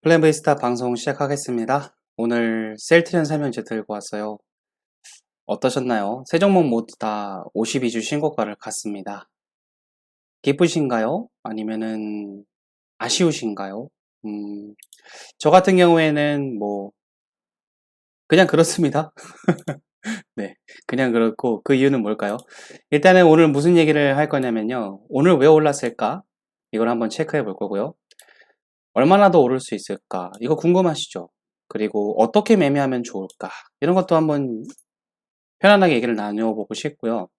플랜브이스타 방송 시작하겠습니다. 오늘 셀트리온 설명제 들고 왔어요. 어떠셨나요? 세 종목 모두 다 52주 신고가를 갔습니다. 기쁘신가요? 아니면은 아쉬우신가요? 저 같은 경우에는 그냥 그렇습니다. 네, 그냥 그렇고 그 이유는 뭘까요? 일단은 오늘 무슨 얘기를 할 거냐면요. 오늘 왜 올랐을까? 이걸 한번 체크해 볼 거고요. 얼마나 더 오를 수 있을까? 이거 궁금하시죠? 그리고 어떻게 매매하면 좋을까? 이런 것도 한번 편안하게 얘기를 나눠보고 싶고요.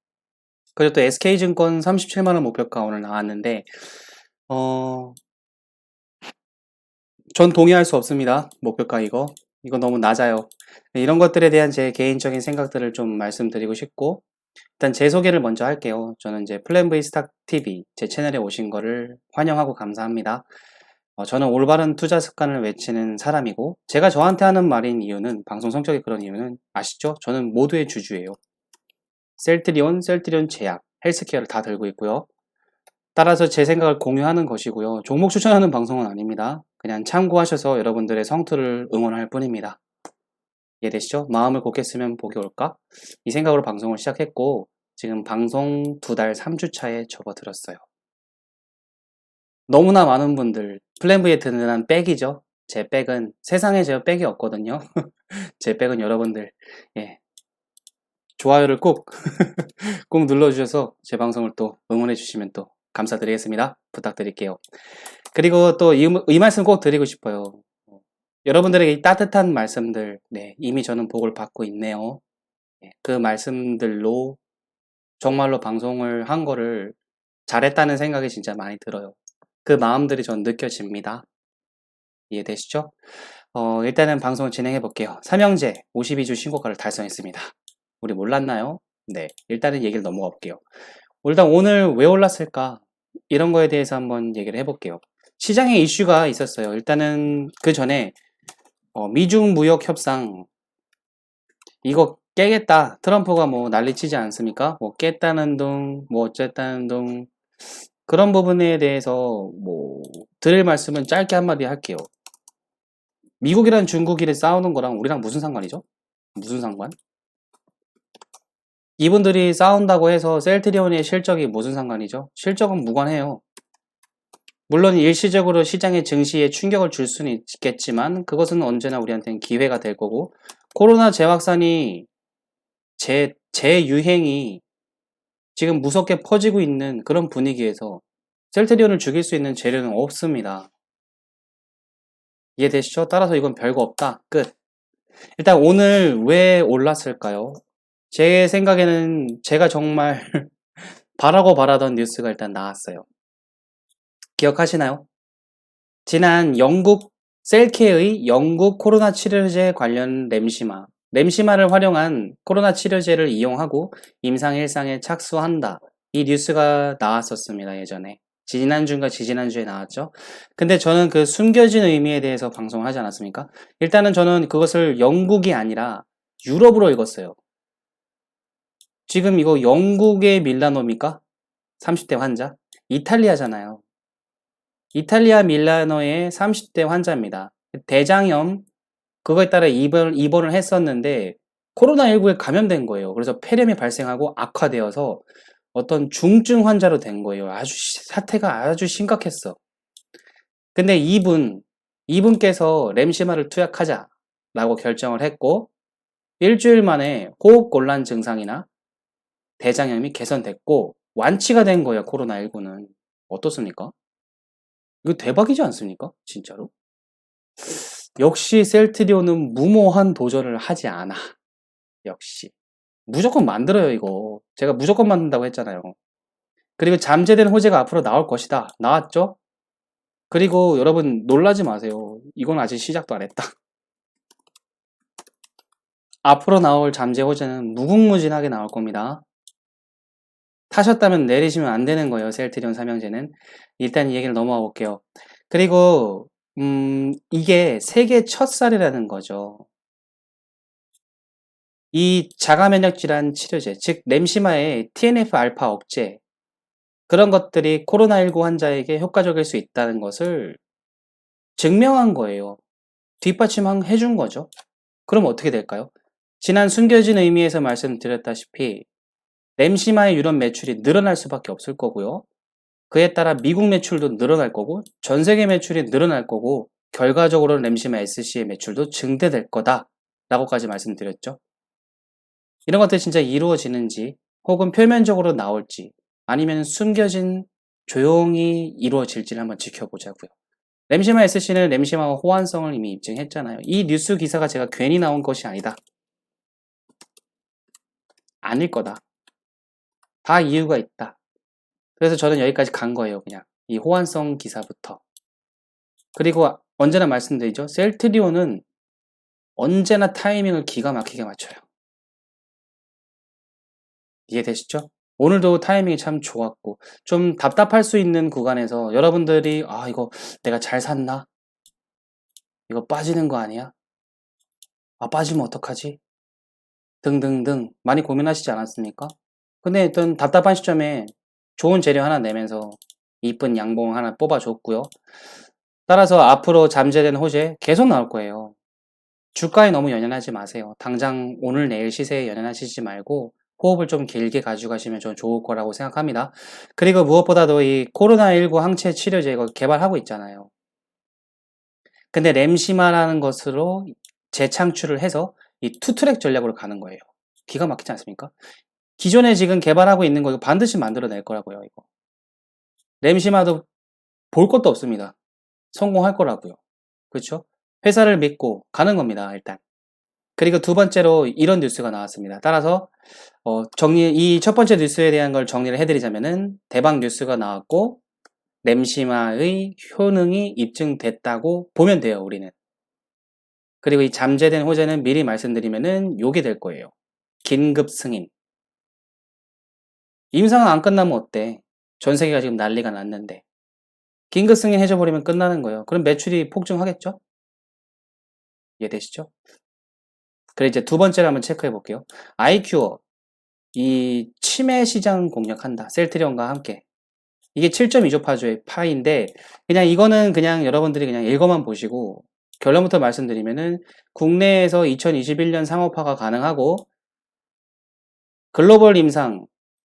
그리고 또 SK증권 37만원 목표가 오늘 나왔는데 전 동의할 수 없습니다. 목표가 이거 너무 낮아요. 이런 것들에 대한 제 개인적인 생각들을 좀 말씀드리고 싶고, 일단 제 소개를 먼저 할게요. 저는 이제 플랜 V 스탁 TV 제 채널에 오신 거를 환영하고 감사합니다. 저는 올바른 투자 습관을 외치는 사람이고, 제가 저한테 하는 말인 이유는, 방송 성격이 그런 이유는 아시죠? 저는 모두의 주주예요. 셀트리온 제약, 헬스케어를 다 들고 있고요. 따라서 제 생각을 공유하는 것이고요. 종목 추천하는 방송은 아닙니다. 그냥 참고하셔서 여러분들의 성투를 응원할 뿐입니다. 이해되시죠? 마음을 곱게 쓰면 복이 올까? 이 생각으로 방송을 시작했고, 지금 방송 2달 3주차에 접어들었어요. 너무나 많은 분들, 플랜브에 든든한 백이죠. 제 백은, 세상에 제 백이 없거든요. 제 백은 여러분들, 예, 좋아요를 꼭 눌러주셔서 제 방송을 또 응원해 주시면 또 감사드리겠습니다. 부탁드릴게요. 그리고 또 이 말씀 꼭 드리고 싶어요. 여러분들에게 이 따뜻한 말씀들, 네, 이미 저는 복을 받고 있네요. 그 말씀들로 정말로 방송을 한 거를 잘했다는 생각이 진짜 많이 들어요. 그 마음들이 전 느껴집니다. 이해되시죠? 일단은 방송을 진행해 볼게요. 삼형제 52주 신고가를 달성했습니다. 우리 몰랐나요? 네, 일단은 얘기를 넘어가 볼게요. 일단 오늘 왜 올랐을까? 이런 거에 대해서 한번 얘기를 해볼게요. 시장에 이슈가 있었어요. 일단은 그 전에 미중 무역 협상 이거 깨겠다. 트럼프가 뭐 난리치지 않습니까? 뭐 깼다는 둥, 뭐 어쨌다는 둥 그런 부분에 대해서 뭐 드릴 말씀은 짧게 한마디 할게요. 미국이랑 중국이랑 싸우는 거랑 우리랑 무슨 상관이죠? 무슨 상관? 이분들이 싸운다고 해서 셀트리온의 실적이 무슨 상관이죠? 실적은 무관해요. 물론 일시적으로 시장의 증시에 충격을 줄 수는 있겠지만 그것은 언제나 우리한테는 기회가 될 거고 코로나 재확산이 재유행이 지금 무섭게 퍼지고 있는 그런 분위기에서 셀트리온을 죽일 수 있는 재료는 없습니다. 이해되시죠? 따라서 이건 별거 없다. 끝. 일단 오늘 왜 올랐을까요? 제 생각에는 제가 정말 바라고 바라던 뉴스가 일단 나왔어요. 기억하시나요? 지난 영국 셀케의 영국 코로나 치료제 관련 램시마를 활용한 코로나 치료제를 이용하고 임상 일상에 착수한다. 이 뉴스가 나왔었습니다. 예전에. 지난주인가 지지난주에 나왔죠. 근데 저는 그 숨겨진 의미에 대해서 방송을 하지 않았습니까? 일단은 저는 그것을 영국이 아니라 유럽으로 읽었어요. 지금 이거 영국의 밀라노입니까? 30대 환자? 이탈리아잖아요. 이탈리아 밀라노의 30대 환자입니다. 대장염, 그거에 따라 입원을 했었는데 코로나19에 감염된 거예요. 그래서 폐렴이 발생하고 악화되어서 어떤 중증 환자로 된 거예요. 사태가 아주 심각했어. 근데 이분께서 램시마를 투약하자라고 결정을 했고 일주일 만에 호흡곤란 증상이나 대장염이 개선됐고 완치가 된 거예요. 코로나19는. 어떻습니까? 이거 대박이지 않습니까? 진짜로? 역시 셀트리온은 무모한 도전을 하지 않아. 역시. 무조건 만들어요, 이거. 제가 무조건 만든다고 했잖아요. 그리고 잠재된 호재가 앞으로 나올 것이다. 나왔죠? 그리고 여러분 놀라지 마세요. 이건 아직 시작도 안 했다. 앞으로 나올 잠재 호재는 무궁무진하게 나올 겁니다. 타셨다면 내리시면 안 되는 거예요. 셀트리온 삼형제는. 일단 이 얘기를 넘어가 볼게요. 그리고 이게 세계 첫 살이라는 거죠. 이 자가면역 질환 치료제, 즉 램시마의 TNF-알파 억제 그런 것들이 코로나19 환자에게 효과적일 수 있다는 것을 증명한 거예요. 뒷받침해준 거죠. 그럼 어떻게 될까요? 지난 숨겨진 의미에서 말씀드렸다시피 램시마의 유럽 매출이 늘어날 수밖에 없을 거고요. 그에 따라 미국 매출도 늘어날 거고 전 세계 매출이 늘어날 거고 결과적으로 램시마 SC의 매출도 증대될 거다 라고까지 말씀드렸죠. 이런 것들이 진짜 이루어지는지 혹은 표면적으로 나올지 아니면 숨겨진 조용히 이루어질지를 한번 지켜보자고요. 램시마 SC는 램시마와 호환성을 이미 입증했잖아요. 이 뉴스 기사가 제가 괜히 나온 것이 아니다. 아닐 거다. 다 이유가 있다. 그래서 저는 여기까지 간 거예요. 그냥 이 호환성 기사부터. 그리고 언제나 말씀드리죠. 셀트리온은 언제나 타이밍을 기가 막히게 맞춰요. 이해되시죠? 오늘도 타이밍이 참 좋았고 좀 답답할 수 있는 구간에서 여러분들이 이거 내가 잘 샀나? 이거 빠지는 거 아니야? 빠지면 어떡하지? 등등등 많이 고민하시지 않았습니까? 근데 일단 답답한 시점에 좋은 재료 하나 내면서 이쁜 양봉 하나 뽑아줬고요. 따라서 앞으로 잠재된 호재 계속 나올 거예요. 주가에 너무 연연하지 마세요. 당장 오늘 내일 시세에 연연하시지 말고 호흡을 좀 길게 가져가시면 좀 좋을 거라고 생각합니다. 그리고 무엇보다도 이 코로나19 항체 치료제 이거 개발하고 있잖아요. 근데 램시마라는 것으로 재창출을 해서 이 투트랙 전략으로 가는 거예요. 기가 막히지 않습니까? 기존에 지금 개발하고 있는 거 이거 반드시 만들어낼 거라고요. 이거 램시마도 볼 것도 없습니다. 성공할 거라고요. 그렇죠? 회사를 믿고 가는 겁니다. 일단. 그리고 두 번째로 이런 뉴스가 나왔습니다. 따라서 이 첫 번째 뉴스에 대한 걸 정리를 해드리자면은 대박 뉴스가 나왔고 램시마의 효능이 입증됐다고 보면 돼요. 우리는. 그리고 이 잠재된 호재는 미리 말씀드리면은 요게 될 거예요. 긴급 승인. 임상은 안 끝나면 어때? 전 세계가 지금 난리가 났는데 긴급 승인 해줘버리면 끝나는 거예요. 그럼 매출이 폭증하겠죠? 이해되시죠? 그래 이제 두 번째로 한번 체크해 볼게요. 아이큐어 이 치매 시장 공략한다. 셀트리온과 함께. 이게 7.2조 파인데 그냥 이거는 그냥 여러분들이 그냥 읽어만 보시고 결론부터 말씀드리면은 국내에서 2021년 상업화가 가능하고 글로벌 임상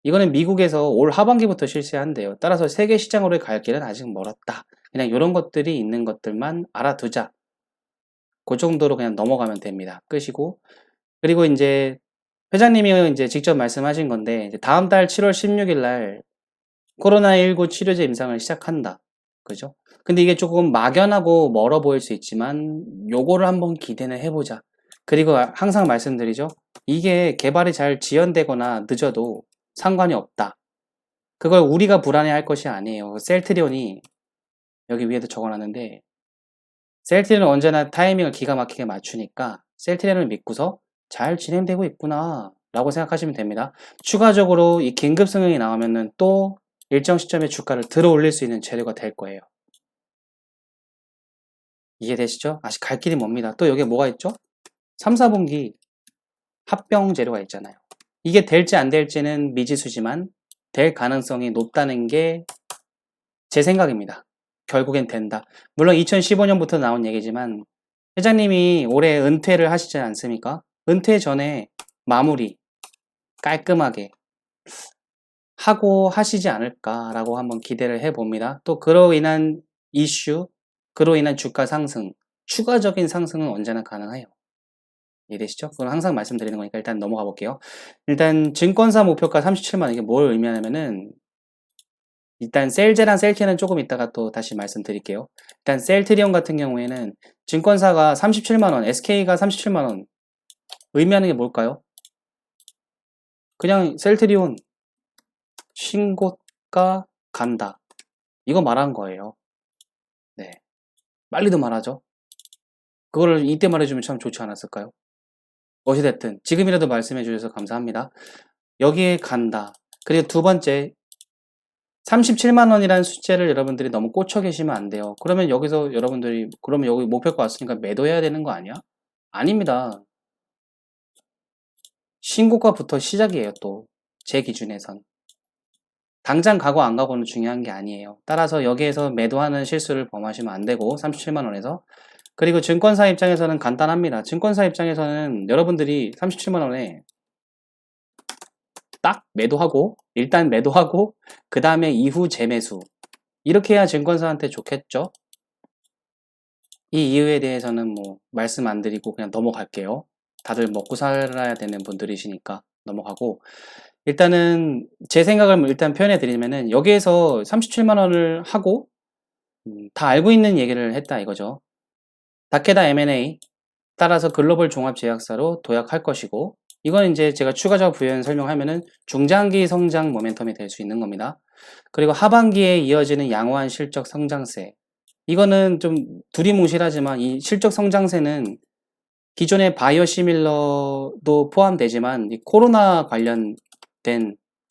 이거는 미국에서 올 하반기부터 실시한대요. 따라서 세계 시장으로의 갈 길은 아직 멀었다. 그냥 이런 것들이 있는 것들만 알아두자. 그 정도로 그냥 넘어가면 됩니다. 끝이고. 그리고 이제 회장님이 이제 직접 말씀하신 건데 다음 달 7월 16일 날 코로나19 치료제 임상을 시작한다. 그죠? 근데 이게 조금 막연하고 멀어 보일 수 있지만 요거를 한번 기대는 해보자. 그리고 항상 말씀드리죠. 이게 개발이 잘 지연되거나 늦어도 상관이 없다. 그걸 우리가 불안해할 것이 아니에요. 셀트리온이 여기 위에도 적어놨는데 셀트리온은 언제나 타이밍을 기가 막히게 맞추니까 셀트리온을 믿고서 잘 진행되고 있구나 라고 생각하시면 됩니다. 추가적으로 이 긴급 승인이 나오면은 또 일정 시점에 주가를 들어 올릴 수 있는 재료가 될 거예요. 이해되시죠? 아직 갈 길이 멉니다. 또 여기에 뭐가 있죠? 3, 4분기 합병 재료가 있잖아요. 이게 될지 안 될지는 미지수지만 될 가능성이 높다는 게 제 생각입니다. 결국엔 된다. 물론 2015년부터 나온 얘기지만 회장님이 올해 은퇴를 하시지 않습니까? 은퇴 전에 마무리 깔끔하게 하고 하시지 않을까라고 한번 기대를 해봅니다. 또 그로 인한 이슈, 그로 인한 주가 상승, 추가적인 상승은 언제나 가능해요. 이해되시죠? 그건 항상 말씀드리는 거니까 일단 넘어가 볼게요. 일단 증권사 목표가 37만원 이게 뭘 의미하냐면은 일단 셀제랑 셀케는 조금 이따가 또 다시 말씀드릴게요. 일단 셀트리온 같은 경우에는 증권사가 37만원, SK가 37만원 의미하는 게 뭘까요? 그냥 셀트리온 신고가 간다. 이거 말한 거예요. 네. 빨리도 말하죠. 그거를 이때 말해주면 참 좋지 않았을까요? 어찌됐든 지금이라도 말씀해 주셔서 감사합니다. 여기에 간다. 그리고 두 번째 37만원이라는 숫자를 여러분들이 너무 꽂혀 계시면 안 돼요. 그러면 여기서 여러분들이 그러면 여기 목표가 왔으니까 매도해야 되는 거 아니야? 아닙니다. 신고가부터 시작이에요. 또 제 기준에선 당장 가고 안 가고는 중요한 게 아니에요. 따라서 여기에서 매도하는 실수를 범하시면 안 되고 37만 원에서 그리고 증권사 입장에서는 간단합니다. 증권사 입장에서는 여러분들이 37만 원에 딱 매도하고 일단 매도하고 그 다음에 이후 재매수 이렇게 해야 증권사한테 좋겠죠? 이 이유에 대해서는 뭐 말씀 안 드리고 그냥 넘어갈게요. 다들 먹고 살아야 되는 분들이시니까 넘어가고 일단은 제 생각을 일단 표현해 드리면은 여기에서 37만 원을 하고 다 알고 있는 얘기를 했다 이거죠. 다케다 M&A 따라서 글로벌 종합제약사로 도약할 것이고 이건 이제 제가 추가적으로 부연 설명하면은 중장기 성장 모멘텀이 될 수 있는 겁니다. 그리고 하반기에 이어지는 양호한 실적 성장세 이거는 좀 두리뭉실하지만 이 실적 성장세는 기존의 바이오시밀러도 포함되지만 이 코로나 관련된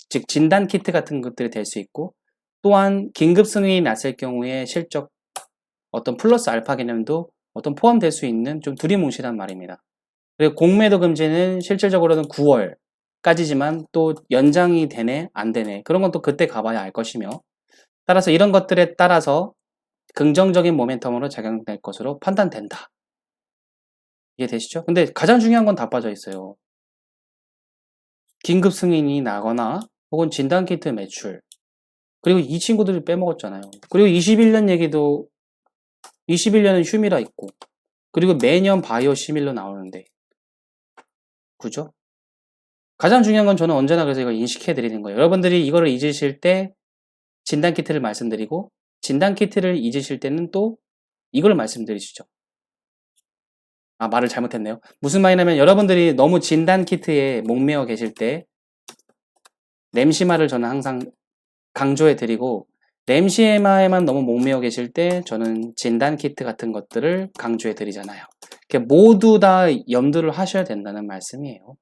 즉 진단 키트 같은 것들이 될 수 있고 또한 긴급 승인이 났을 경우에 실적 어떤 플러스 알파 개념도 어떤 포함될 수 있는 좀 두리뭉실한 말입니다. 그리고 공매도 금지는 실질적으로는 9월까지지만 또 연장이 되네 안 되네 그런 건 또 그때 가봐야 알 것이며 따라서 이런 것들에 따라서 긍정적인 모멘텀으로 작용될 것으로 판단된다. 이해되시죠? 근데 가장 중요한 건 다 빠져 있어요. 긴급 승인이 나거나 혹은 진단키트 매출 그리고 이 친구들이 빼먹었잖아요. 그리고 21년 얘기도 21년은 휴미라 있고 그리고 매년 바이오 시밀러 나오는데 그죠? 가장 중요한 건 저는 언제나 그래서 이걸 인식해 드리는 거예요. 여러분들이 이거를 잊으실 때 진단키트를 말씀드리고 진단키트를 잊으실 때는 또 이걸 말씀드리시죠. 아 말을 잘못했네요. 무슨 말이냐면 여러분들이 너무 진단키트에 목매어 계실 때 램시마를 저는 항상 강조해 드리고 램시마에만 너무 목매어 계실 때 저는 진단키트 같은 것들을 강조해 드리잖아요. 모두 다 염두를 하셔야 된다는 말씀이에요.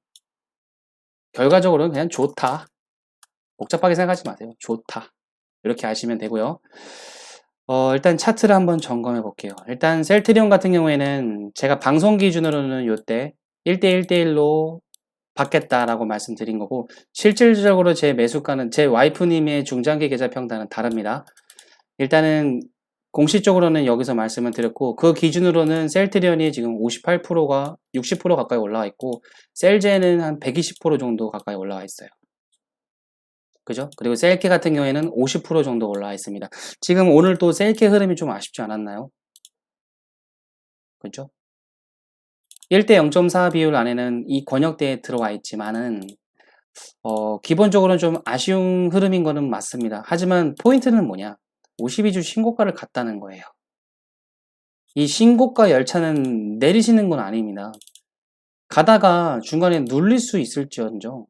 결과적으로는 그냥 좋다. 복잡하게 생각하지 마세요. 좋다. 이렇게 아시면 되고요. 일단 차트를 한번 점검해 볼게요. 일단 셀트리온 같은 경우에는 제가 방송 기준으로는 요때 1대 1대1로 받겠다라고 말씀드린 거고 실질적으로 제 매수가는 제 와이프님의 중장기 계좌 평단은 다릅니다. 일단은 공식적으로는 여기서 말씀을 드렸고 그 기준으로는 셀트리온이 지금 58%가 60% 가까이 올라와 있고 셀제는 한 120% 정도 가까이 올라와 있어요. 그죠? 그리고 셀케 같은 경우에는 50% 정도 올라와 있습니다. 지금 오늘 또 셀케 흐름이 좀 아쉽지 않았나요? 그죠? 1대 0.4 비율 안에는 이 권역대에 들어와 있지만은 기본적으로는 좀 아쉬운 흐름인 거는 맞습니다. 하지만 포인트는 뭐냐? 52주 신고가를 갔다는 거예요. 이 신고가 열차는 내리시는 건 아닙니다. 가다가 중간에 눌릴 수 있을지언정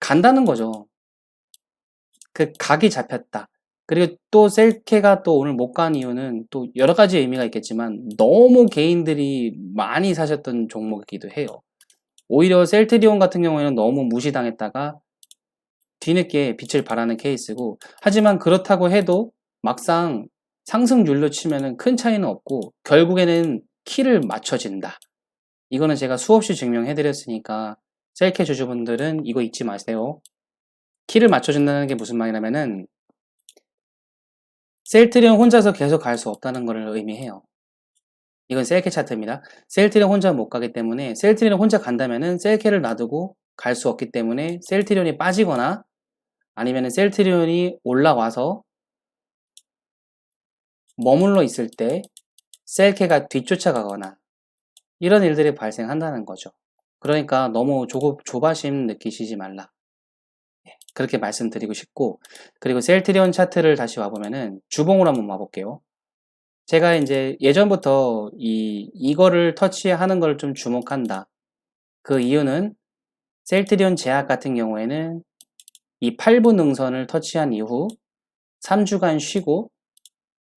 간다는 거죠. 그 각이 잡혔다. 그리고 또 셀케가 또 오늘 못 간 이유는 또 여러 가지 의미가 있겠지만 너무 개인들이 많이 사셨던 종목이기도 해요. 오히려 셀트리온 같은 경우에는 너무 무시당했다가 뒤늦게 빛을 발하는 케이스고 하지만 그렇다고 해도 막상 상승률로 치면은 큰 차이는 없고 결국에는 키를 맞춰진다. 이거는 제가 수없이 증명해 드렸으니까 셀케 주주분들은 이거 잊지 마세요. 키를 맞춰준다는 게 무슨 말이냐면은 셀트리온 혼자서 계속 갈 수 없다는 것을 의미해요. 이건 셀케 차트입니다. 셀트리온 혼자 못 가기 때문에 셀트리온 혼자 간다면은 셀케를 놔두고 갈 수 없기 때문에 셀트리온이 빠지거나 아니면 셀트리온이 올라와서 머물러 있을 때 셀케가 뒤쫓아가거나 이런 일들이 발생한다는 거죠. 그러니까 너무 조바심 느끼시지 말라. 그렇게 말씀드리고 싶고 그리고 셀트리온 차트를 다시 와보면은 주봉으로 한번 와볼게요. 제가 이제 예전부터 이거를 터치하는 걸 좀 주목한다. 그 이유는 셀트리온 제약 같은 경우에는 이 8분 능선을 터치한 이후 3주간 쉬고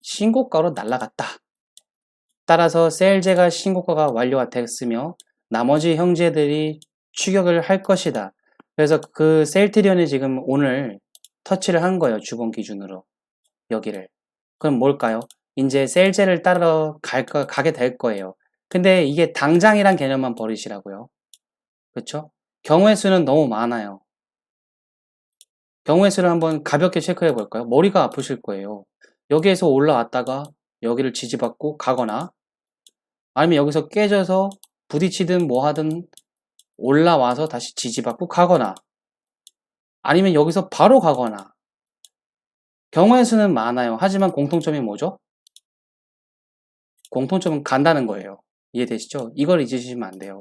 신고가로 날아갔다. 따라서 셀제가 신고가가 완료가 됐으며 나머지 형제들이 추격을 할 것이다. 그래서 그 셀트리온이 지금 오늘 터치를 한 거예요. 주봉 기준으로. 여기를. 그럼 뭘까요? 이제 셀제를 따라 가게 될 거예요. 근데 이게 당장이란 개념만 버리시라고요. 그렇죠? 경우의 수는 너무 많아요. 경우의 수를 한번 가볍게 체크해 볼까요? 머리가 아프실 거예요. 여기에서 올라왔다가 여기를 지지받고 가거나 아니면 여기서 깨져서 부딪히든 뭐 하든 올라와서 다시 지지받고 가거나 아니면 여기서 바로 가거나 경우의 수는 많아요. 하지만 공통점이 뭐죠? 공통점은 간다는 거예요. 이해되시죠? 이걸 잊으시면 안 돼요.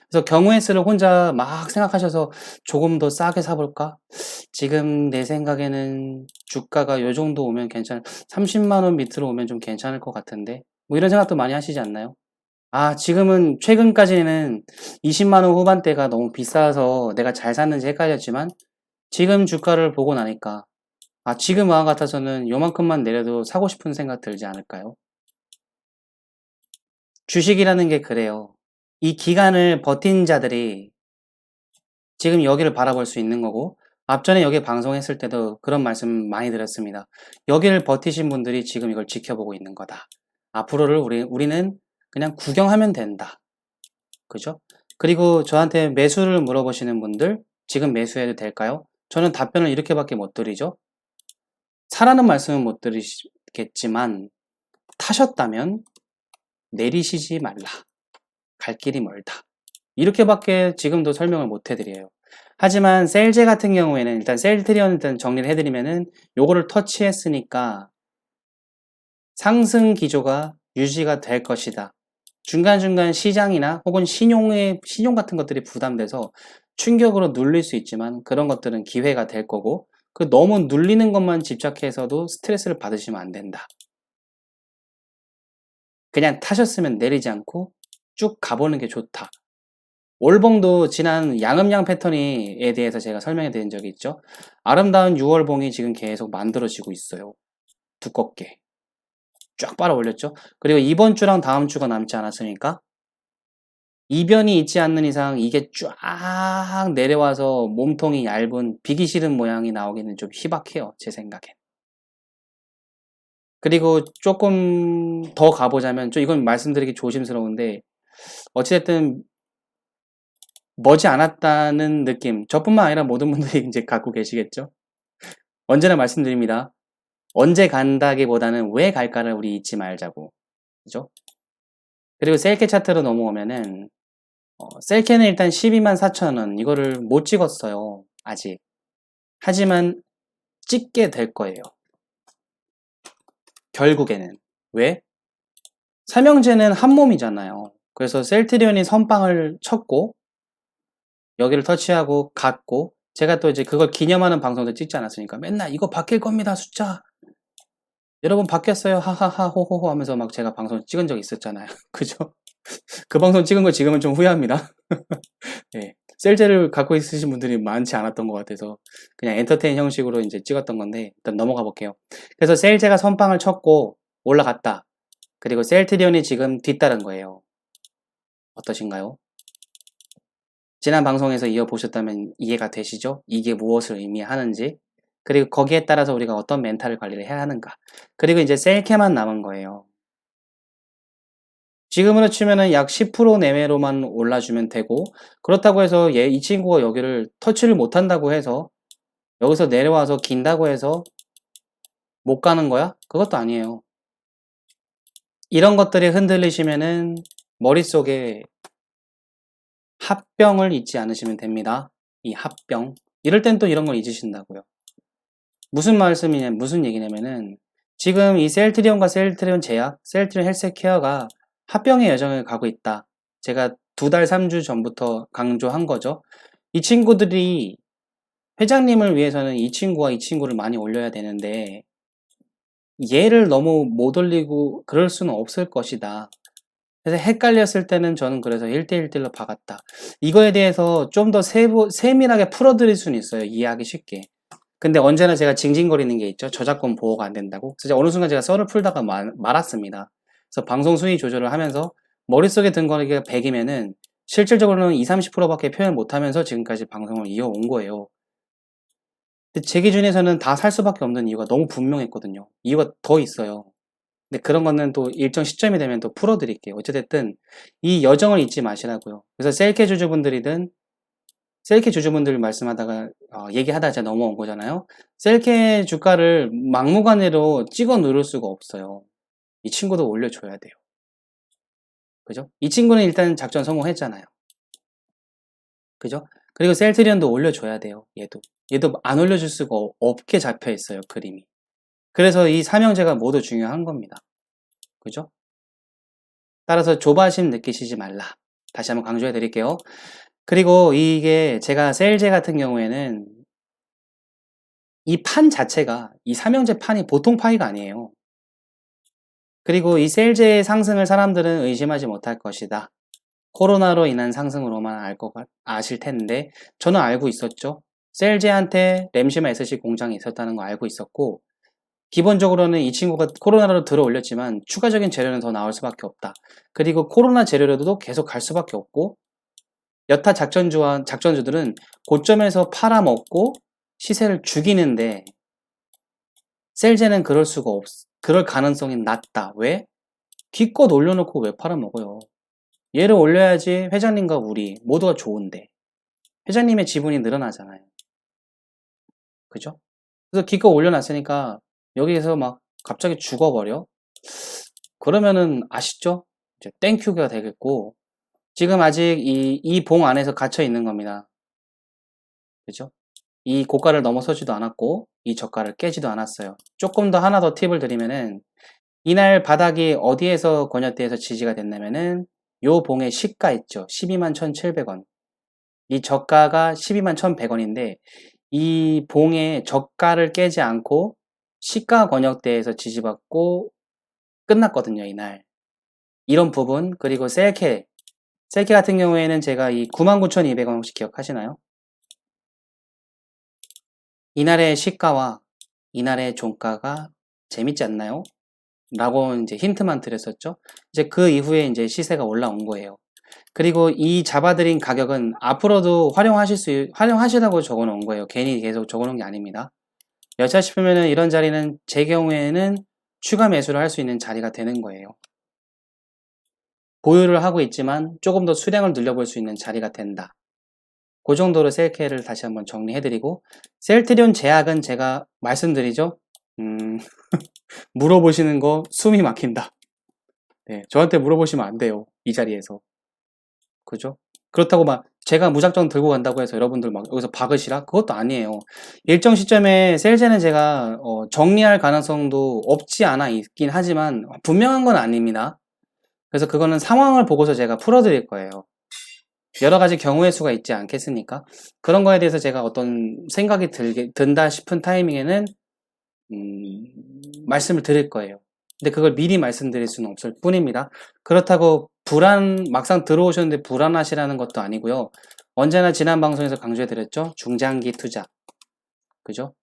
그래서 경우의 수를 혼자 막 생각하셔서 조금 더 싸게 사볼까? 지금 내 생각에는 주가가 요 정도 오면 30만 원 밑으로 오면 좀 괜찮을 것 같은데 뭐 이런 생각도 많이 하시지 않나요? 아, 지금은 최근까지는 20만 원 후반대가 너무 비싸서 내가 잘 샀는지 헷갈렸지만 지금 주가를 보고 나니까 아, 지금 마음 같아서는 요만큼만 내려도 사고 싶은 생각 들지 않을까요? 주식이라는 게 그래요. 이 기간을 버틴 자들이 지금 여기를 바라볼 수 있는 거고 앞전에 여기 방송했을 때도 그런 말씀 많이 드렸습니다. 여기를 버티신 분들이 지금 이걸 지켜보고 있는 거다. 앞으로를 우리는 그냥 구경하면 된다. 그죠? 그리고 저한테 매수를 물어보시는 분들 지금 매수해도 될까요? 저는 답변을 이렇게밖에 못 드리죠. 사라는 말씀은 못 드리겠지만 타셨다면 내리시지 말라. 갈 길이 멀다. 이렇게밖에 지금도 설명을 못 해드려요. 하지만 셀제 같은 경우에는 일단 셀트리온 일단 정리를 해드리면은 요거를 터치했으니까 상승 기조가 유지가 될 것이다. 중간중간 시장이나 혹은 신용 같은 것들이 부담돼서 충격으로 눌릴 수 있지만 그런 것들은 기회가 될 거고 그 너무 눌리는 것만 집착해서도 스트레스를 받으시면 안 된다. 그냥 타셨으면 내리지 않고 쭉 가보는 게 좋다. 월봉도 지난 양음양 패턴에 대해서 제가 설명해 드린 적이 있죠. 아름다운 6월봉이 지금 계속 만들어지고 있어요. 두껍게. 쫙 빨아 올렸죠. 그리고 이번 주랑 다음 주가 남지 않았습니까? 이변이 있지 않는 이상 이게 쫙 내려와서 몸통이 얇은 비기 싫은 모양이 나오기는 좀 희박해요. 제 생각엔. 그리고 조금 더 가보자면 이건 말씀드리기 조심스러운데 어찌됐든 머지않았다는 느낌 저뿐만 아니라 모든 분들이 이제 갖고 계시겠죠. 언제나 말씀드립니다. 언제 간다기보다는 왜 갈까를 우리 잊지 말자고. 그죠? 그리고 셀케 차트로 넘어오면은 셀케는 일단 124,000원 이거를 못 찍었어요. 아직. 하지만 찍게 될 거예요. 결국에는. 왜? 삼형제는 한 몸이잖아요. 그래서 셀트리온이 선빵을 쳤고 여기를 터치하고 갔고 제가 또 이제 그걸 기념하는 방송도 찍지 않았으니까 맨날 이거 바뀔 겁니다 숫자 여러분 바뀌었어요 하하하 호호호 하면서 막 제가 방송 찍은 적 있었잖아요. 그죠? 그 방송 찍은 거 지금은 좀 후회합니다. 네. 셀제를 갖고 있으신 분들이 많지 않았던 것 같아서 그냥 엔터테인 형식으로 이제 찍었던 건데 일단 넘어가 볼게요. 그래서 셀제가 선빵을 쳤고 올라갔다. 그리고 셀트리온이 지금 뒤따른 거예요. 어떠신가요? 지난 방송에서 이어보셨다면 이해가 되시죠? 이게 무엇을 의미하는지 그리고 거기에 따라서 우리가 어떤 멘탈을 관리를 해야 하는가 그리고 이제 셀케만 남은 거예요. 지금으로 치면은 약 10% 내외로만 올라주면 되고 그렇다고 해서 이 친구가 여기를 터치를 못한다고 해서 여기서 내려와서 긴다고 해서 못 가는 거야? 그것도 아니에요. 이런 것들이 흔들리시면은 머릿속에 합병을 잊지 않으시면 됩니다. 이 합병. 이럴 땐 또 이런 걸 잊으신다고요. 무슨 말씀이냐, 무슨 얘기냐면은 지금 이 셀트리온과 셀트리온 제약, 셀트리온 헬스케어가 합병의 여정을 가고 있다. 제가 2달, 3주 전부터 강조한 거죠. 이 친구들이 회장님을 위해서는 이 친구와 이 친구를 많이 올려야 되는데 얘를 너무 못 올리고 그럴 수는 없을 것이다. 그래서 헷갈렸을 때는 저는 그래서 1대1로 박았다. 이거에 대해서 좀 더 세밀하게 풀어드릴 수는 있어요. 이해하기 쉽게. 근데 언제나 제가 징징거리는 게 있죠. 저작권 보호가 안 된다고. 그래서 어느 순간 제가 썰을 풀다가 말았습니다. 그래서 방송 순위 조절을 하면서 머릿속에 든 거가 100이면은 실질적으로는 20, 30%밖에 표현 못하면서 지금까지 방송을 이어온 거예요. 근데 제 기준에서는 다 살 수밖에 없는 이유가 너무 분명했거든요. 이유가 더 있어요. 근데 그런 거는 또 일정 시점이 되면 또 풀어드릴게요. 어찌됐든 이 여정을 잊지 마시라고요. 그래서 셀케 주주분들이든 셀케 주주분들 말씀하다가 얘기하다 제가 넘어온 거잖아요. 셀케 주가를 막무가내로 찍어 누를 수가 없어요. 이 친구도 올려줘야 돼요. 그죠? 이 친구는 일단 작전 성공했잖아요. 그죠? 그리고 셀트리온도 올려줘야 돼요. 얘도 안 올려줄 수가 없게 잡혀 있어요. 그림이. 그래서 이 삼형제가 모두 중요한 겁니다. 그죠? 따라서 조바심 느끼시지 말라. 다시 한번 강조해 드릴게요. 그리고 이게 제가 셀제 같은 경우에는 이 판 자체가 이 삼형제 판이 보통 파이가 아니에요. 그리고 이 셀제의 상승을 사람들은 의심하지 못할 것이다. 코로나로 인한 상승으로만 아실 텐데 저는 알고 있었죠. 셀제한테 램시마 SC 공장이 있었다는 거 알고 있었고 기본적으로는 이 친구가 코로나로 들어 올렸지만 추가적인 재료는 더 나올 수밖에 없다. 그리고 코로나 재료로도 계속 갈 수밖에 없고 여타 작전주들은 고점에서 팔아먹고 시세를 죽이는데 셀제는 그럴 가능성이 낮다. 왜? 기껏 올려놓고 왜 팔아먹어요? 얘를 올려야지 회장님과 우리 모두가 좋은데 회장님의 지분이 늘어나잖아요. 그죠? 그래서 기껏 올려놨으니까 여기에서 막 갑자기 죽어버려? 그러면은 아시죠? 이제 땡큐가 되겠고 지금 아직 이 봉 안에서 갇혀 있는 겁니다. 그죠? 이 고가를 넘어서지도 않았고 이 저가를 깨지도 않았어요. 조금 더 하나 더 팁을 드리면은 이날 바닥이 어디에서 권역대에서 지지가 됐냐면은 요 봉의 시가 있죠. 12만 1,700원. 이 저가가 12만 1,100원인데 이 봉의 저가를 깨지 않고 시가 권역대에서 지지받고 끝났거든요. 이날. 이런 부분 그리고 셀케 같은 경우에는 제가 이 99,200원 혹시 기억하시나요? 이날의 시가와 이날의 종가가 재밌지 않나요? 라고 이제 힌트만 드렸었죠. 이제 그 이후에 이제 시세가 올라온 거예요. 그리고 이 잡아들인 가격은 앞으로도 활용하시라고 적어 놓은 거예요. 괜히 계속 적어 놓은 게 아닙니다. 여차 싶으면은 이런 자리는 제 경우에는 추가 매수를 할 수 있는 자리가 되는 거예요. 보유를 하고 있지만 조금 더 수량을 늘려볼 수 있는 자리가 된다. 그 정도로 셀케를 다시 한번 정리해드리고 셀트리온 제약은 제가 말씀드리죠. 물어보시는 거 숨이 막힌다. 네, 저한테 물어보시면 안 돼요. 이 자리에서. 그죠? 그렇다고 막 제가 무작정 들고 간다고 해서 여러분들 막 여기서 박으시라? 그것도 아니에요. 일정 시점에 셀제는 제가 정리할 가능성도 없지 않아 있긴 하지만 분명한 건 아닙니다. 그래서 그거는 상황을 보고서 제가 풀어드릴 거예요. 여러 가지 경우의 수가 있지 않겠습니까? 그런 거에 대해서 제가 어떤 생각이 든다 싶은 타이밍에는 말씀을 드릴 거예요. 근데 그걸 미리 말씀드릴 수는 없을 뿐입니다. 그렇다고 막상 들어오셨는데 불안하시라는 것도 아니고요. 언제나 지난 방송에서 강조해드렸죠? 중장기 투자. 그죠?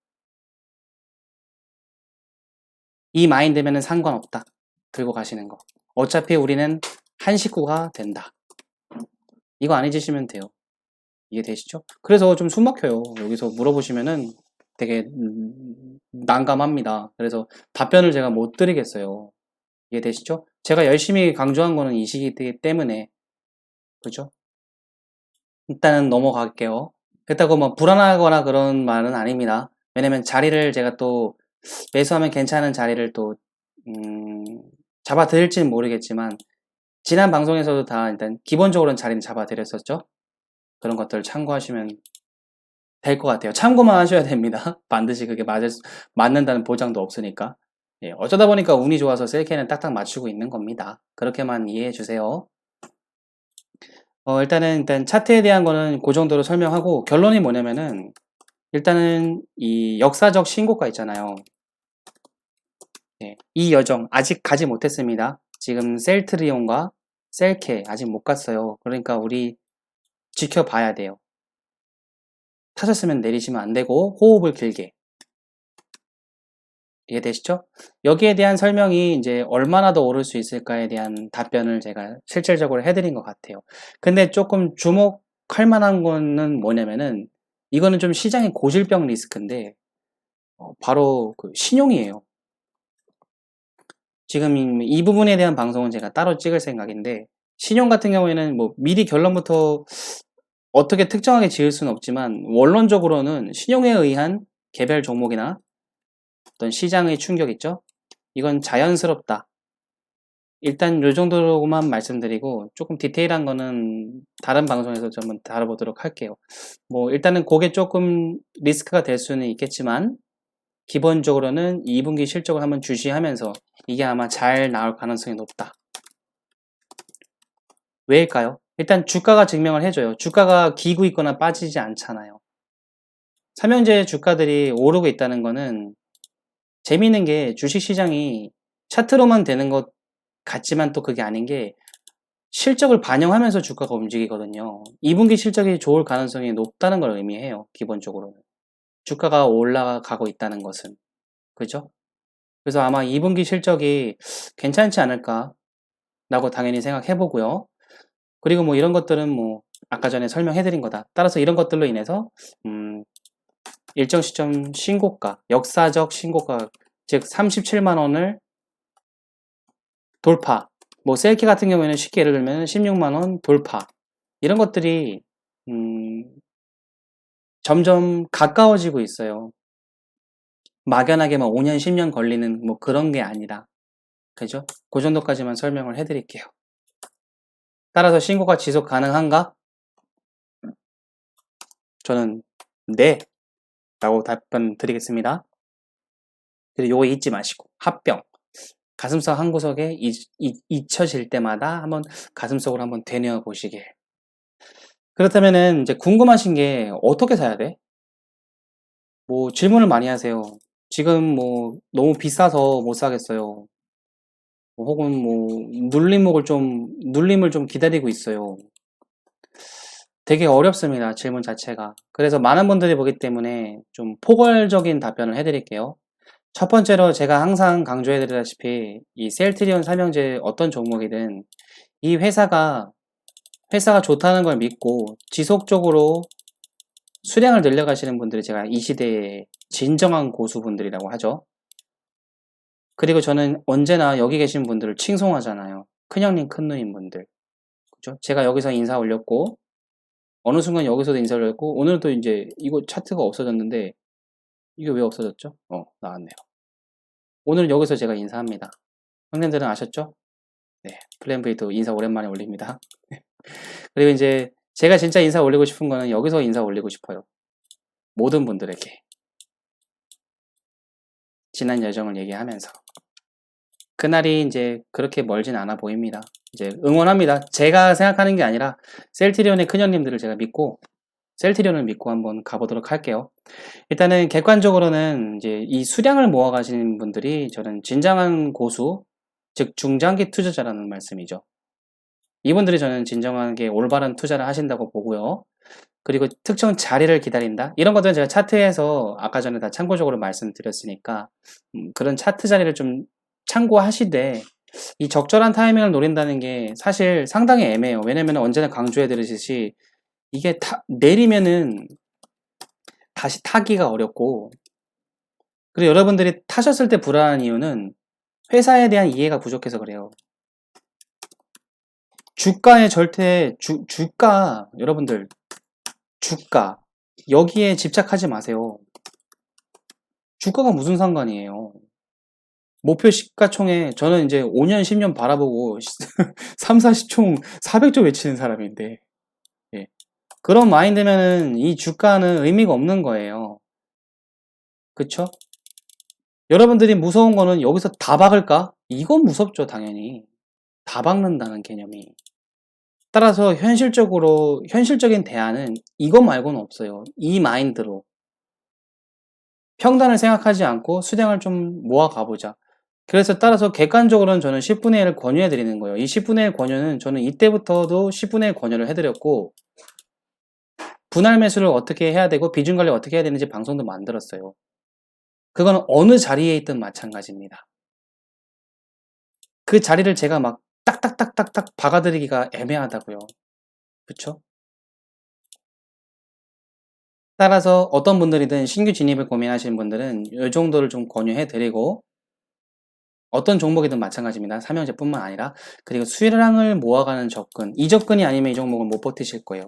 이 마인드면은 상관없다. 들고 가시는 거. 어차피 우리는 한 식구가 된다. 이거 안 잊으시면 돼요. 이해되시죠? 그래서 좀 숨막혀요. 여기서 물어보시면은 되게 난감합니다. 그래서 답변을 제가 못 드리겠어요. 이해되시죠? 제가 열심히 강조한 거는 이 시기 때문에 그죠? 일단은 넘어갈게요. 그렇다고 뭐 불안하거나 그런 말은 아닙니다. 왜냐면 자리를 제가 또 매수하면 괜찮은 자리를 또 잡아드릴지는 모르겠지만 지난 방송에서도 다 일단 기본적으로는 자리는 잡아드렸었죠. 그런 것들을 참고하시면 될 것 같아요. 참고만 하셔야 됩니다. 반드시 그게 맞는다는 보장도 없으니까. 예, 어쩌다 보니까 운이 좋아서 셀케는 딱딱 맞추고 있는 겁니다. 그렇게만 이해해 주세요. 일단 차트에 대한 거는 그 정도로 설명하고 결론이 뭐냐면은 일단은 이 역사적 신고가 있잖아요. 예, 이 여정 아직 가지 못했습니다. 지금 셀트리온과 셀케 아직 못 갔어요. 그러니까 우리 지켜봐야 돼요. 타셨으면 내리시면 안 되고 호흡을 길게. 이해되시죠? 여기에 대한 설명이 이제 얼마나 더 오를 수 있을까에 대한 답변을 제가 실질적으로 해드린 것 같아요. 근데 조금 주목할 만한 거는 뭐냐면은 이거는 좀 시장의 고질병 리스크인데 바로 그 신용이에요. 지금 이 부분에 대한 방송은 제가 따로 찍을 생각인데 신용 같은 경우에는 뭐 미리 결론부터 어떻게 특정하게 지을 수는 없지만 원론적으로는 신용에 의한 개별 종목이나 어떤 시장의 충격 있죠? 이건 자연스럽다. 일단 요 정도로만 말씀드리고 조금 디테일한 거는 다른 방송에서 좀 한번 다뤄보도록 할게요. 뭐 일단은 그게 조금 리스크가 될 수는 있겠지만 기본적으로는 2분기 실적을 한번 주시하면서 이게 아마 잘 나올 가능성이 높다. 왜일까요? 일단 주가가 증명을 해줘요. 주가가 기고 있거나 빠지지 않잖아요. 삼형제 주가들이 오르고 있다는 거는 재미있는 게 주식시장이 차트로만 되는 것 같지만 또 그게 아닌 게 실적을 반영하면서 주가가 움직이거든요. 2분기 실적이 좋을 가능성이 높다는 걸 의미해요. 기본적으로는. 주가가 올라가고 있다는 것은. 그죠? 그래서 아마 2분기 실적이 괜찮지 않을까 라고 당연히 생각해보고요. 그리고 뭐 이런 것들은 뭐 아까 전에 설명해드린 거다. 따라서 이런 것들로 인해서 일정 시점 신고가, 역사적 신고가, 즉 37만 원을 돌파. 뭐 셀키 같은 경우에는 쉽게 예를 들면 16만 원 돌파. 이런 것들이 점점 가까워지고 있어요. 막연하게 막 5년, 10년 걸리는 뭐 그런 게 아니라. 그죠? 그 정도까지만 설명을 해드릴게요. 따라서 신고가 지속 가능한가? 저는 네 라고 답변 드리겠습니다. 그리고 요거 잊지 마시고 합병. 가슴석 한 구석에 잊혀질 때마다 한번 가슴속으로 한번 되뇌어 보시길. 그렇다면은 이제 궁금하신 게 어떻게 사야 돼? 뭐 질문을 많이 하세요. 지금 뭐 너무 비싸서 못 사겠어요. 혹은 뭐 눌림을 좀 기다리고 있어요. 되게 어렵습니다. 질문 자체가. 그래서 많은 분들이 보기 때문에 좀 포괄적인 답변을 해드릴게요. 첫 번째로 제가 항상 강조해드리다시피 이 셀트리온 삼형제 어떤 종목이든 이 회사가 좋다는 걸 믿고 지속적으로 수량을 늘려가시는 분들이 제가 이 시대의 진정한 고수분들이라고 하죠. 그리고 저는 언제나 여기 계신 분들을 칭송하잖아요. 큰형님, 큰누님 분들. 그죠? 제가 여기서 인사 올렸고, 어느 순간 여기서도 인사를 올렸고, 오늘도 이제 이거 차트가 없어졌는데, 이게 왜 없어졌죠? 나왔네요. 오늘 여기서 제가 인사합니다. 형님들은 아셨죠? 네. 플랜 V도 인사 오랜만에 올립니다. 그리고 이제 제가 진짜 인사 올리고 싶은 거는 여기서 인사 올리고 싶어요. 모든 분들에게. 지난 여정을 얘기하면서. 그날이 이제 그렇게 멀진 않아 보입니다. 이제 응원합니다. 제가 생각하는 게 아니라 셀트리온의 큰형님들을 제가 믿고 셀트리온을 믿고 한번 가보도록 할게요. 일단은 객관적으로는 이제 이 수량을 모아 가시는 분들이 저는 진정한 고수, 즉 중장기 투자자라는 말씀이죠. 이분들이 저는 진정하게 올바른 투자를 하신다고 보고요. 그리고 특정 자리를 기다린다? 이런 것들은 제가 차트에서 아까 전에 다 참고적으로 말씀드렸으니까 그런 차트 자리를 좀 참고하시되 이 적절한 타이밍을 노린다는 게 사실 상당히 애매해요. 왜냐면 언제나 강조해드리듯이 이게 내리면은 다시 타기가 어렵고 그리고 여러분들이 타셨을 때 불안한 이유는 회사에 대한 이해가 부족해서 그래요. 주가의 주가 여러분들 주가 여기에 집착하지 마세요. 주가가 무슨 상관이에요. 목표 시가총액 저는 이제 5년 10년 바라보고 3, 40총 400조 외치는 사람인데 예. 그런 마인드면은 이 주가는 의미가 없는 거예요. 그쵸? 여러분들이 무서운 거는 여기서 다 박을까? 이건 무섭죠 당연히. 다 박는다는 개념이. 따라서 현실적인 대안은 이것 말고는 없어요. 이 마인드로. 평단을 생각하지 않고 수량을 좀 모아 가보자. 그래서 따라서 객관적으로는 저는 10분의 1을 권유해 드리는 거예요. 이 10분의 1 권유는 저는 이때부터도 10분의 1 권유를 해드렸고 분할 매수를 어떻게 해야 되고 비중 관리 어떻게 해야 되는지 방송도 만들었어요. 그건 어느 자리에 있든 마찬가지입니다. 그 자리를 제가 막 딱딱딱딱딱 박아드리기가 애매하다고요. 그쵸? 따라서 어떤 분들이든 신규 진입을 고민하시는 분들은 이 정도를 좀 권유해 드리고 어떤 종목이든 마찬가지입니다. 삼형제뿐만 아니라 그리고 수량을 모아가는 접근 이 접근이 아니면 이 종목은 못 버티실 거예요.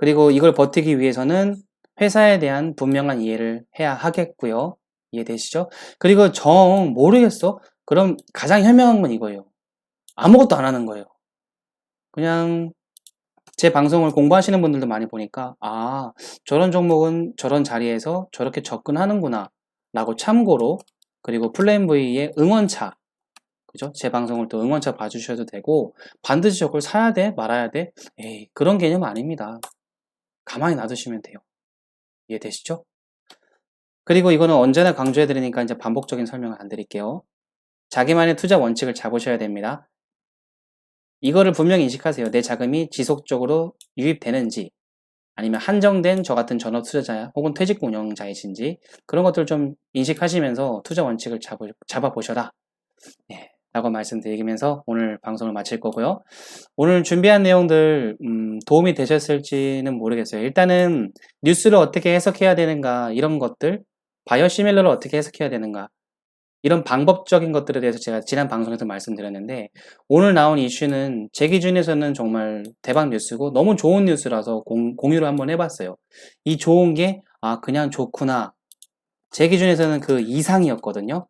그리고 이걸 버티기 위해서는 회사에 대한 분명한 이해를 해야 하겠고요. 이해되시죠? 그리고 모르겠어? 그럼 가장 현명한 건 이거예요. 아무것도 안 하는 거예요. 그냥 제 방송을 공부하시는 분들도 많이 보니까 아, 저런 종목은 저런 자리에서 저렇게 접근하는구나 라고 참고로, 그리고 플랜 V의 응원차, 그죠? 제 방송을 또 응원차 봐주셔도 되고, 반드시 저걸 사야 돼? 말아야 돼? 에이, 그런 개념 아닙니다. 가만히 놔두시면 돼요. 이해되시죠? 그리고 이거는 언제나 강조해드리니까 이제 반복적인 설명을 안 드릴게요. 자기만의 투자 원칙을 잡으셔야 됩니다. 이거를 분명히 인식하세요. 내 자금이 지속적으로 유입되는지, 아니면 한정된 저 같은 전업 투자자 혹은 퇴직금 운영자이신지, 그런 것들 좀 인식하시면서 투자 원칙을 잡아보셔라. 네, 라고 말씀드리면서 오늘 방송을 마칠 거고요. 오늘 준비한 내용들 도움이 되셨을지는 모르겠어요. 일단은 뉴스를 어떻게 해석해야 되는가, 이런 것들, 바이오시밀러를 어떻게 해석해야 되는가, 이런 방법적인 것들에 대해서 제가 지난 방송에서 말씀드렸는데, 오늘 나온 이슈는 제 기준에서는 정말 대박 뉴스고 너무 좋은 뉴스라서 공유를 한번 해봤어요. 이 좋은 게 그냥 좋구나, 제 기준에서는 그 이상이었거든요.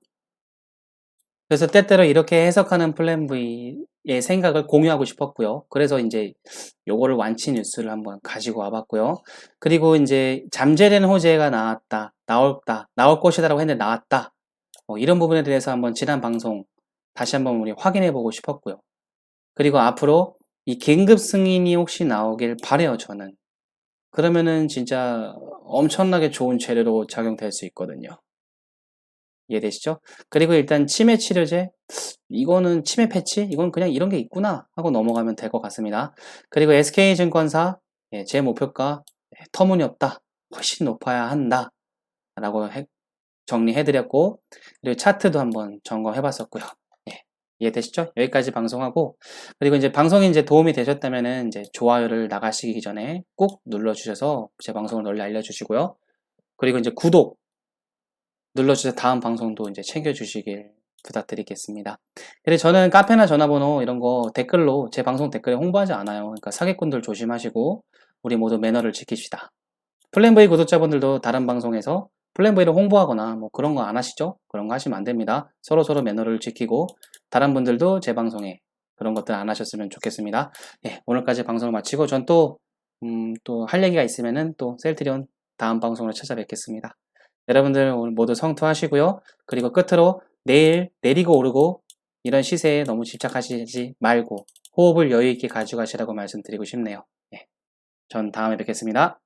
그래서 때때로 이렇게 해석하는 플랜 V의 생각을 공유하고 싶었고요. 그래서 이제 요거를 완치 뉴스를 한번 가지고 와봤고요. 그리고 이제 잠재된 호재가 나올 것이다라고 했는데 나왔다. 이런 부분에 대해서 한번 지난 방송 다시 한번 우리 확인해 보고 싶었고요. 그리고 앞으로 이 긴급 승인이 혹시 나오길 바래요, 저는. 그러면은 진짜 엄청나게 좋은 재료로 작용될 수 있거든요. 이해되시죠? 그리고 일단 치매 치료제, 이거는 치매 패치? 이건 그냥 이런 게 있구나 하고 넘어가면 될 것 같습니다. 그리고 SK증권사, 제 목표가 터무니없다, 훨씬 높아야 한다 라고 정리해드렸고, 그리고 차트도 한번 점검해봤었고요. 이해되시죠? 여기까지 방송하고, 그리고 이제 방송이 이제 도움이 되셨다면은 이제 좋아요를 나가시기 전에 꼭 눌러주셔서 제 방송을 널리 알려주시고요. 그리고 이제 구독 눌러주셔서 다음 방송도 이제 챙겨주시길 부탁드리겠습니다. 그리고 저는 카페나 전화번호 이런 거 댓글로, 제 방송 댓글에 홍보하지 않아요. 그러니까 사기꾼들 조심하시고 우리 모두 매너를 지킵시다. 플랜V 구독자분들도 다른 방송에서 플랜V를 홍보하거나 뭐 그런 거 안 하시죠? 그런 거 하시면 안 됩니다. 서로 매너를 지키고, 다른 분들도 제 방송에 그런 것들 안 하셨으면 좋겠습니다. 오늘까지 방송을 마치고 전 또 할 얘기가 있으면은 또 셀트리온 다음 방송으로 찾아뵙겠습니다. 여러분들 오늘 모두 성투하시고요. 그리고 끝으로 내일 내리고 오르고 이런 시세에 너무 집착하시지 말고 호흡을 여유 있게 가져가시라고 말씀드리고 싶네요. 전 다음에 뵙겠습니다.